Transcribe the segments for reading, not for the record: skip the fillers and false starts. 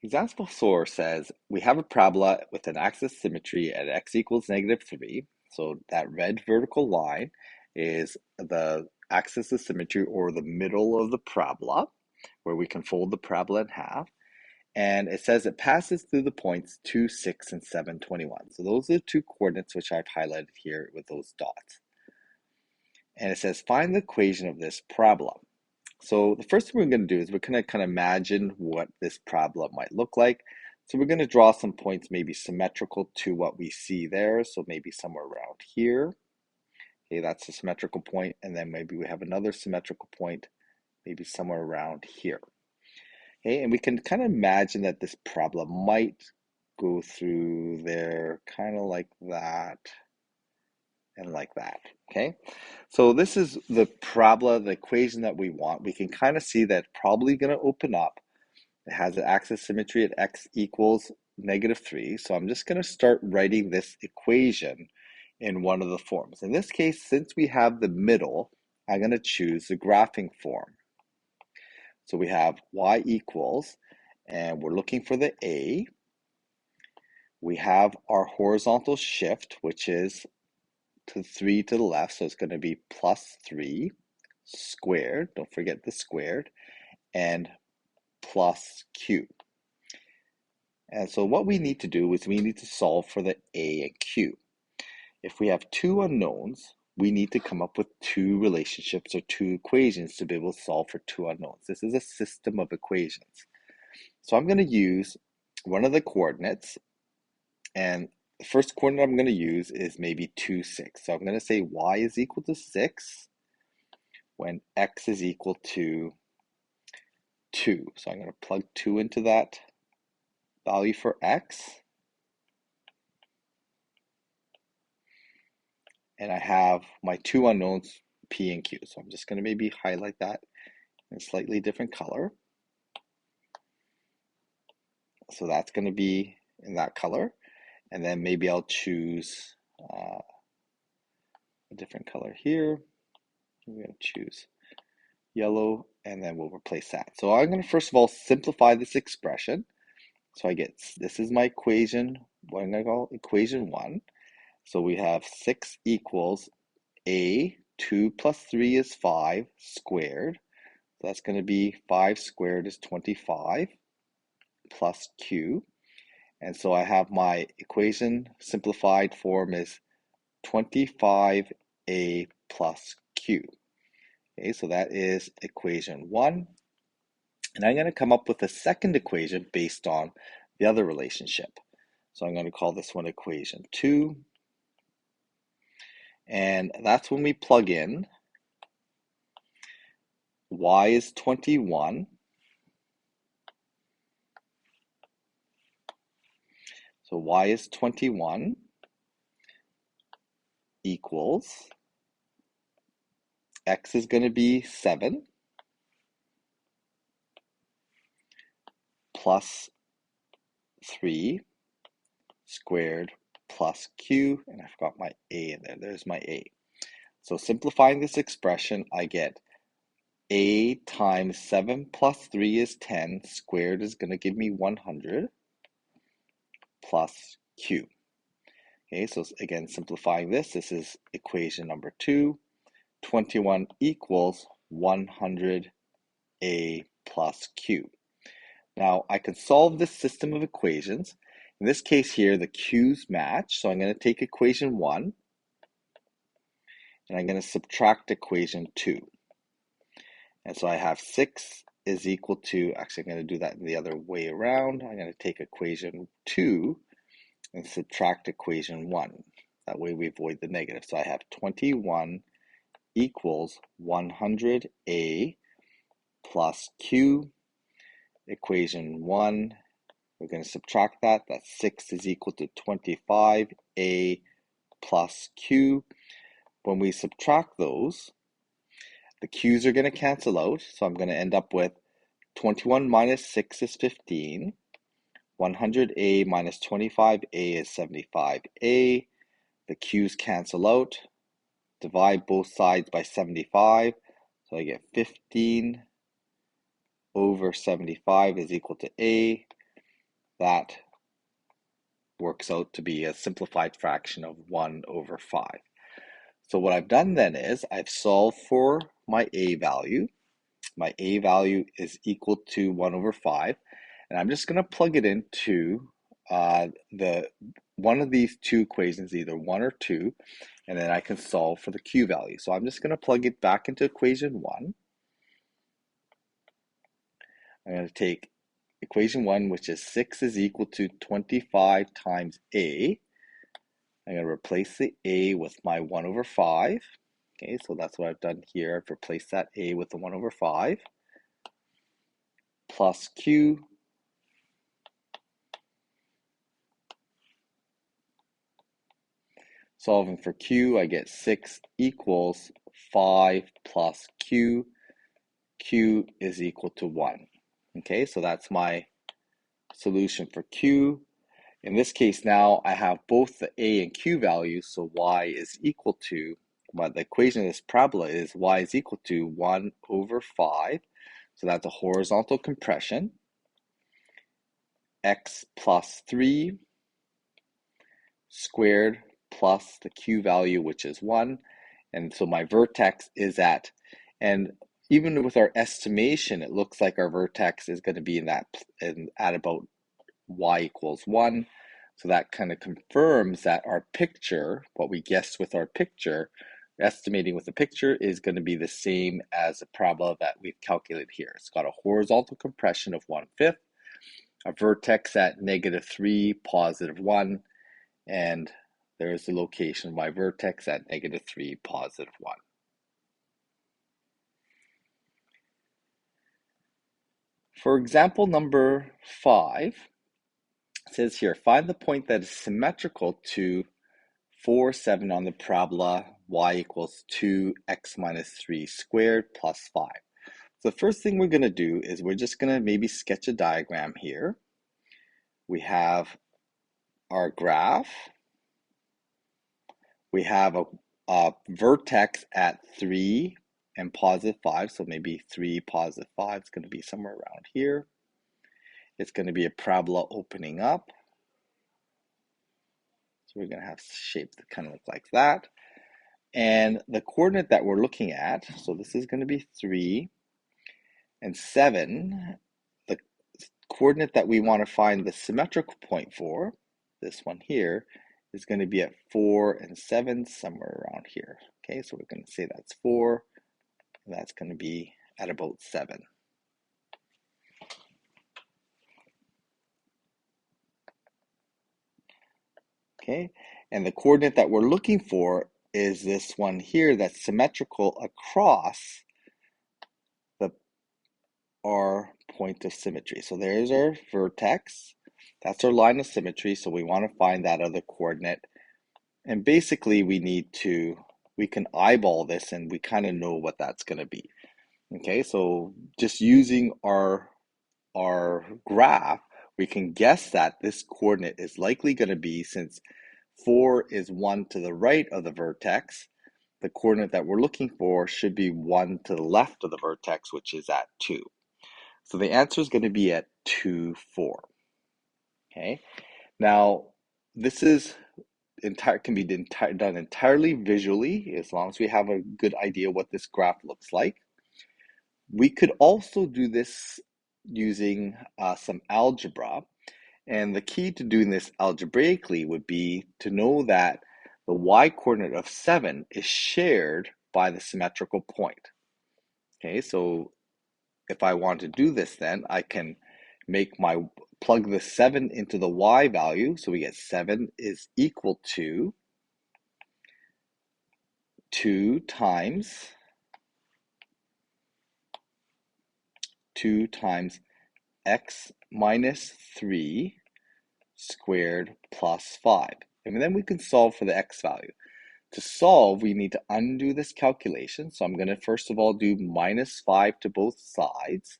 Example 4 says we have a parabola with an axis symmetry at x equals -3. So that red vertical line is the axis of symmetry, or the middle of the parabola, where we can fold the parabola in half. And it says it passes through the points 2, 6, and 7, 21. So those are the two coordinates which I've highlighted here with those dots. And it says find the equation of this parabola. So the first thing we're going to do is we're going to kind of imagine what this parabola might look like. So we're going to draw some points maybe symmetrical to what we see there. So maybe somewhere around here. Okay, that's a symmetrical point. And then maybe we have another symmetrical point, maybe somewhere around here. Okay, and we can kind of imagine that this parabola might go through there, kind of like that and like that. Okay, so this is the parabola, the equation that we want. We can kind of see that it's probably going to open up. It has an axis symmetry at x equals -3. So I'm just going to start writing this equation in one of the forms. In this case, since we have the middle, I'm going to choose the graphing form. So we have y equals, and we're looking for the a. We have our horizontal shift, which is to 3 to the left, so it's going to be +3 squared, don't forget the squared, and plus q. And so what we need to do is we need to solve for the a and q. If we have two unknowns, we need to come up with two relationships or two equations to be able to solve for two unknowns. This is a system of equations. So I'm going to use one of the coordinates, and the first coordinate I'm going to use is maybe 2, 6. So I'm going to say y is equal to 6 when x is equal to 2. So I'm going to plug 2 into that value for x. And I have my two unknowns, p and q. So I'm just going to maybe highlight that in a slightly different color. So that's going to be in that color. And then maybe I'll choose a different color here. I'm going to choose yellow, and then we'll replace that. So I'm going to first of all simplify this expression. So I get, this is my equation, what I'm going to call equation 1. So we have 6 equals a, 2 plus 3 is 5 squared. So that's going to be 5 squared is 25 plus q. And so I have my equation simplified form is 25a plus q. Okay, so that is equation 1. And I'm going to come up with a second equation based on the other relationship. So I'm going to call this one equation 2. And that's when we plug in y is 21. So y is 21 equals, x is going to be 7 plus 3 squared plus q, and I forgot my a in there. There's my a. So simplifying this expression, I get a times 7 plus 3 is 10 squared is going to give me 100 plus q. Okay, so again, simplifying this is equation number 2. 21 equals 100a plus q. Now I can solve this system of equations. In this case here, the q's match. So I'm going to take equation 1 and I'm going to subtract equation 2. And so I have 6 is equal to, actually I'm going to do that the other way around. I'm going to take equation 2 and subtract equation 1. That way we avoid the negative. So I have 21 equals 100a plus q. Equation 1, we're going to subtract that. That's 6 is equal to 25a plus q. When we subtract those, the q's are going to cancel out. So I'm going to end up with 21 minus 6 is 15. 100a minus 25a is 75a. The q's cancel out. Divide both sides by 75. So I get 15 over 75 is equal to a. that works out to be a simplified fraction of 1 over 5. So what I've done then is I've solved for my a value. My a value is equal to 1 over 5. And I'm just going to plug it into the one of these two equations, either 1 or 2, and then I can solve for the q value. So I'm just going to plug it back into equation 1. I'm going to take equation 1, which is 6 is equal to 25 times a. I'm going to replace the a with my 1 over 5. Okay, so that's what I've done here. I've replaced that a with the 1 over 5 plus q. Solving for q, I get 6 equals 5 plus q. Q is equal to 1. Okay, so that's my solution for q. In this case now, I have both the a and q values, so y is equal to, well, the equation of this parabola is y is equal to 1 over 5. So that's a horizontal compression. X plus 3 squared plus the q value, which is 1. And so my vertex is at, and even with our estimation, it looks like our vertex is going to be at about y equals 1. So that kind of confirms that our picture, what we guessed with our picture, estimating with the picture, is going to be the same as the parabola that we've calculated here. It's got a horizontal compression of 1/5, a vertex at -3, +1, and there's the location of my vertex at -3, +1. For example number 5, it says here, find the point that is symmetrical to 4, 7 on the parabola y equals 2x minus 3 squared plus 5. So the first thing we're going to do is we're just going to maybe sketch a diagram here. We have our graph. We have a vertex at 3 and +5, so maybe 3, +5 is going to be somewhere around here. It's going to be a parabola opening up. So we're going to have shape that kind of look like that. And the coordinate that we're looking at, so this is going to be 3 and 7. The coordinate that we want to find the symmetrical point for, this one here, is going to be at 4 and 7, somewhere around here. Okay, so we're going to say that's 4, and that's going to be at about 7. Okay, and the coordinate that we're looking for is this one here that's symmetrical across our point of symmetry. So there's our vertex. That's our line of symmetry. So we want to find that other coordinate. And basically we can eyeball this and we kind of know what that's going to be. Okay, so just using our graph, we can guess that this coordinate is likely going to be, since 4 is 1 to the right of the vertex, the coordinate that we're looking for should be 1 to the left of the vertex, which is at 2. So the answer is going to be at 2, 4. Okay. Now, this can be done entirely visually, as long as we have a good idea what this graph looks like. We could also do this using some algebra. And the key to doing this algebraically would be to know that the y-coordinate of 7 is shared by the symmetrical point. Okay, so if I want to do this, then I can plug the 7 into the y value. So we get 7 is equal to 2 times x minus 3 squared plus 5. And then we can solve for the x value. To solve, we need to undo this calculation. So I'm going to first of all do -5 to both sides.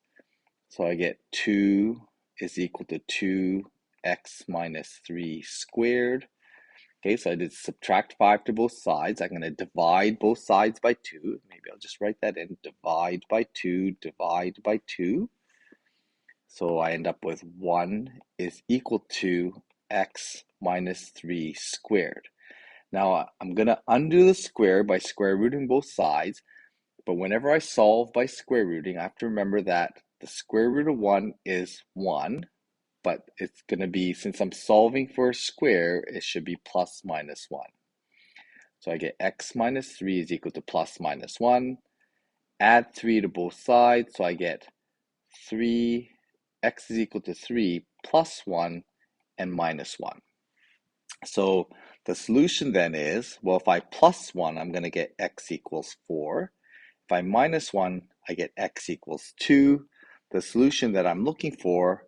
So I get 2 is equal to 2x minus 3 squared. Okay, so I did subtract 5 to both sides. I'm going to divide both sides by 2. Maybe I'll just write that in. Divide by 2, divide by 2. So I end up with 1 is equal to x minus 3 squared. Now I'm going to undo the square by square rooting both sides, but whenever I solve by square rooting, I have to remember that the square root of 1 is 1, but it's going to be, since I'm solving for a square, it should be plus minus 1. So I get x minus 3 is equal to plus minus 1. Add 3 to both sides, so I get 3, x is equal to 3 plus 1 and minus 1. So the solution then is, well, if I plus 1, I'm going to get x equals 4. If I minus 1, I get x equals 2. The solution that I'm looking for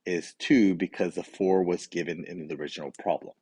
is 2 because the 4 was given in the original problem.